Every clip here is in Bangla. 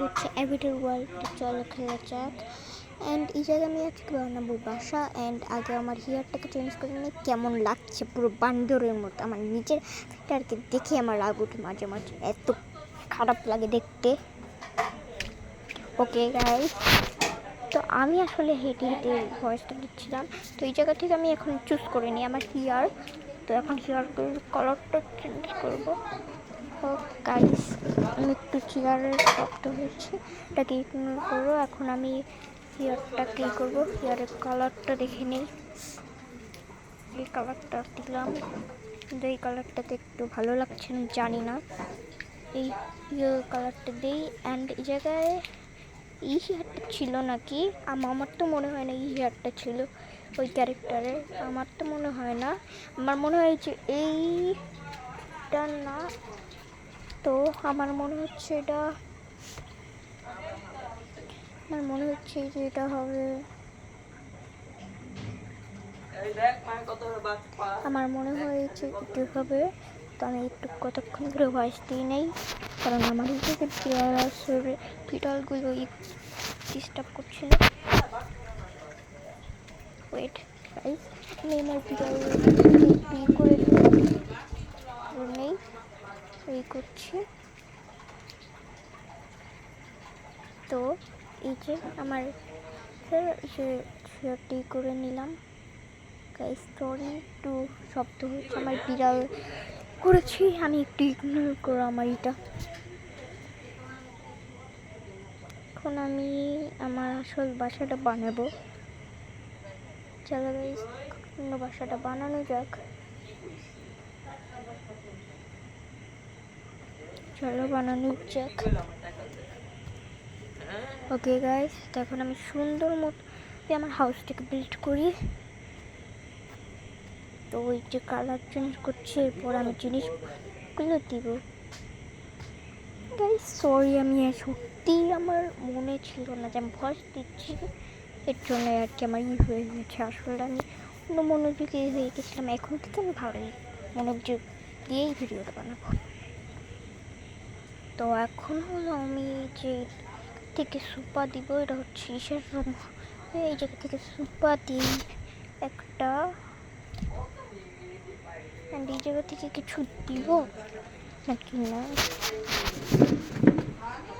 হচ্ছে এভিটার ওয়ার্ল্ড, চলো খেলা যাক। অ্যান্ড এই জায়গায় আমি আজকে বানাবো বাসা। অ্যান্ড আগে আমার হেয়ারটাকে চেঞ্জ করে নিই, কেমন লাগছে পুরো বান্দরের মতো। আমার নিজের ফিটারকে দেখে আমার রাগ ওঠে মাঝে মাঝে, এত খারাপ লাগে দেখতে। ওকে গাইস, তো আমি আসলে হেঁটে হেঁটে ভয়েসটা দিচ্ছিলাম। তো এই জায়গা থেকে আমি এখন চুজ করে নিই আমার হেয়ার। তো এখন হেয়ার কালারটা চেঞ্জ করবো। ও গাইস, আমি একটু চেয়ারের শক্ত হয়েছে, এটাকে ইগনোর করবো। এখন আমি হেয়ারটা কী করবো, হেয়ারের কালারটা দেখে নিই। এই কালারটা দিলাম, কিন্তু এই কালারটাতে একটু ভালো লাগছে না, জানি না। এই কালারটা দিই। অ্যান্ড এই জায়গায় এই হেয়ারটা ছিল নাকি, আমার তো মনে হয় না এই হেয়ারটা ছিল ওই ক্যারেক্টারে, আমার তো মনে হয় না। আমার মনে হয় যে এইটা না, তো আমার মনে হচ্ছে এটা, আমার মনে হচ্ছে যে এটা হবে, আমার মনে হয়েছে এটা হবে। তো আমি একটু কতক্ষণ ধরে ভয়েস দিই নেই, কারণ আমার এই যে পিটালগুলো ডিস্টার্ব করছিল। ওয়েট গাইস, আমি আমার পিটালগুলো করে নেই, এই করছি। তো এই যে আমার শেয়ারটি করে নিলাম গাইস। সরি একটু শব্দ হচ্ছে, আমার বিড়াল করেছি, আমি একটু ইগনোর করো আমার এটা। এখন আমি আমার আসল বাসাটা বানাবো। চলো গাইস, অন্য বাসাটা বানানো যাক। চলো বানানো যাক। ওকে গাইস, তো এখন আমি সুন্দর মতো আমার হাউসটাকে বিল্ড করি। তো ওই যে কালার চেঞ্জ করছি, এরপর আমি জিনিসগুলো দিব। গাইস সরি, আমি সত্যি আমার মনে ছিল না যে আমি ভয়েস দিচ্ছি, এর জন্য আর কি আমার হয়ে গেছে। আসলে আমি অন্য মনোযোগী হয়ে গেছিলাম, এখন থেকে আমি ভালোই মনোযোগ দিয়েই ভিডিওটা বানাবো। তো এখন হলো আমি যে থেকে সুপা দিব, এটা হচ্ছে ইসের রুম, এই জায়গা থেকে সুপা দিই একটা। এই জায়গা থেকে কিছু দিব নাকি না,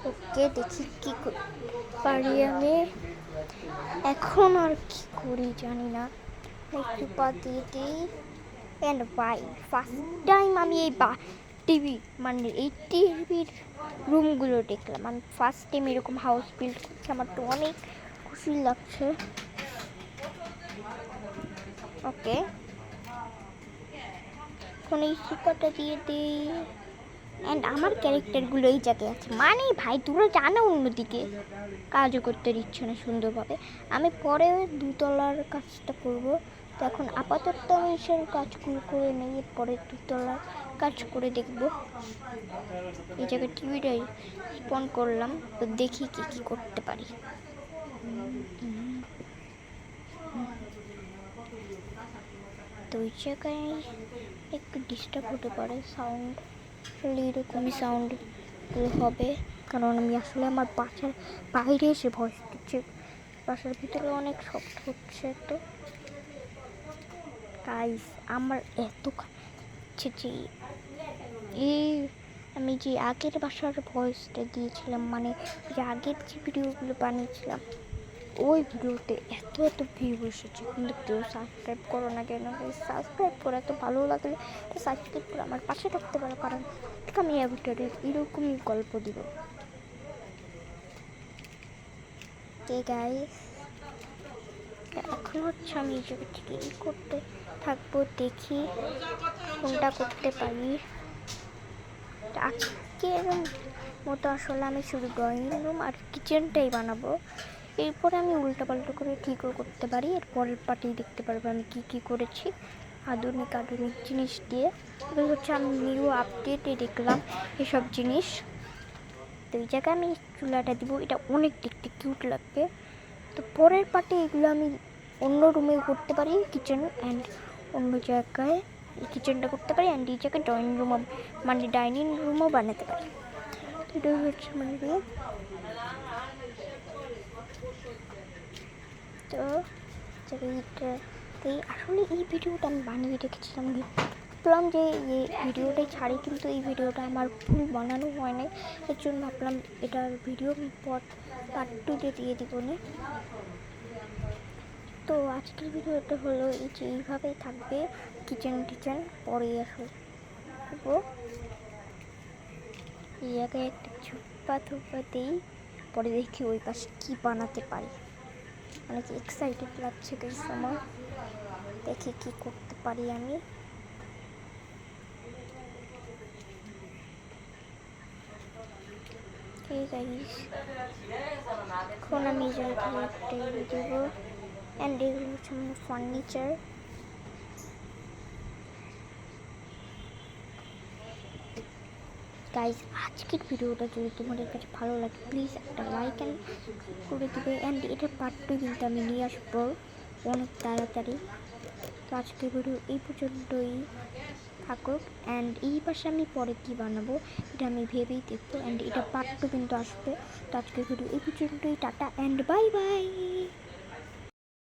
ওকে দেখি কি পারি আমি এখন। আর কি করি জানি না, সুপা দিয়ে দিই। অ্যান্ড ভাই ফার্স্ট টাইম আমি এই টিভি মানে এই টিভির রুমগুলো দেখলাম, আমি ফার্স্ট টাইম এরকম হাউস বিল্ড করছি, আমার তো অনেক খুশি লাগছে। ওকে, এখন এই সুপারটা দিয়ে দিই। অ্যান্ড আমার ক্যারেক্টারগুলো এই জায়গায় আছে, মানে ভাই তোরা জানো অন্যদিকে কাজও করতে দিচ্ছে না সুন্দরভাবে। আমি পরে দুতলার কাজটা করব। তো এখন আপাতত আমি সেই কাজগুলো করে নেই, পরে দুতলার কাজ করে দেখব। এই জায়গায় টিভিটাই স্পন করলাম, তো দেখি কি কি করতে পারি। তো ওই জায়গায় একটু ডিস্টার্ব হতে পারে, সাউন্ড আসলে এরকমই সাউন্ড হবে, কারণ আমি আসলে আমার বাসার বাইরে এসে ভয়েস দিচ্ছি, বাসার ভিতরে অনেক শব্দ হচ্ছে। তো গাইস আমার এত যে এই আমি যে আগের বাসার ভয়েসটা দিয়েছিলাম, মানে যে আগের যে ভিডিওগুলো বানিয়েছিলাম, ওই ভিডিওতে এত ভিউ এসেছে, কিন্তু কেউ সাবস্ক্রাইব করো না কেন? সাবস্ক্রাইব করে এত ভালো লাগলে সাবস্ক্রাইব করে আমার পাশে থাকতে পারো, কারণ আমি এভিটারের এরকমই গল্প দিব। গাইস এখন হচ্ছে আমি এই জায়গা থেকে করতে থাকবো, দেখি কোনটা করতে পারি। আজকের মতো আসলে আমি শুধু ড্রয়িং রুম আর কিচেনটাই বানাবো, এরপরে আমি উল্টাপাল্টা করে ঠিকও করতে পারি। এর পরের পার্টেই দেখতে পারবো আমি কি করেছি আধুনিক জিনিস দিয়ে। এগুলো হচ্ছে আমি নিউ আপডেটে দেখলাম এসব জিনিস। তো এই জায়গায় আমি চুলাটা দিব, এটা অনেক দেখতে কিউট লাগবে। তো পরের পার্টে এগুলো আমি অন্য রুমেও করতে পারি, কিচেন অ্যান্ড অন্য জায়গায় কিচেনটা করতে পারি, অ্যান্ড এই জায়গায় ড্রয়িং রুমও মানে ডাইনিং রুমও বানাতে পারি। এটাই হচ্ছে আমার রুম। তো এইটাতেই আসলে এই ভিডিওটা আমি বানিয়ে রেখেছিলাম, ভাবলাম যে এই ভিডিওটাই ছাড়ি, কিন্তু এই ভিডিওটা আমার ফুল বানানো হয় নাই, এর জন্য ভাবলাম এটার ভিডিও পার্ট 2-তে দিয়ে দিব না। তো আজকের ভিডিওটা হলো এই যে এইভাবেই থাকবে, কিচেন পরে আসবো। এই জায়গায় একটা থুপ্পা দিই, পরে দেখি ওই পাশে কী বানাতে পারি। অনেক এক্সাইটেড লাগছে গাইস আমার, দেখি কি করতে পারি আমি। ঠিক আছে, এখন আমি জায়গায় একটা দেবো। অ্যান্ড এগুলো হচ্ছে আমার ফার্নিচার। গাইজ আজকের ভিডিওটা যদি তোমাদের কাছে ভালো লাগে প্লিজ একটা লাইক অ্যান্ড করে দেবে। অ্যান্ড এটার পার্ট 2 কিন্তু আমি নিয়ে আসবো অনেক তাড়াতাড়ি। তো আজকের ভিডিও এই পর্যন্তই থাকুক। অ্যান্ড এই পাশে আমি পরে কী বানাবো এটা আমি ভেবেই দেখবো। অ্যান্ড এটা পার্ট 2 কিন্তু আসবে। তো আজকের ভিডিও এই পর্যন্তই, টাটা অ্যান্ড বাই বাই।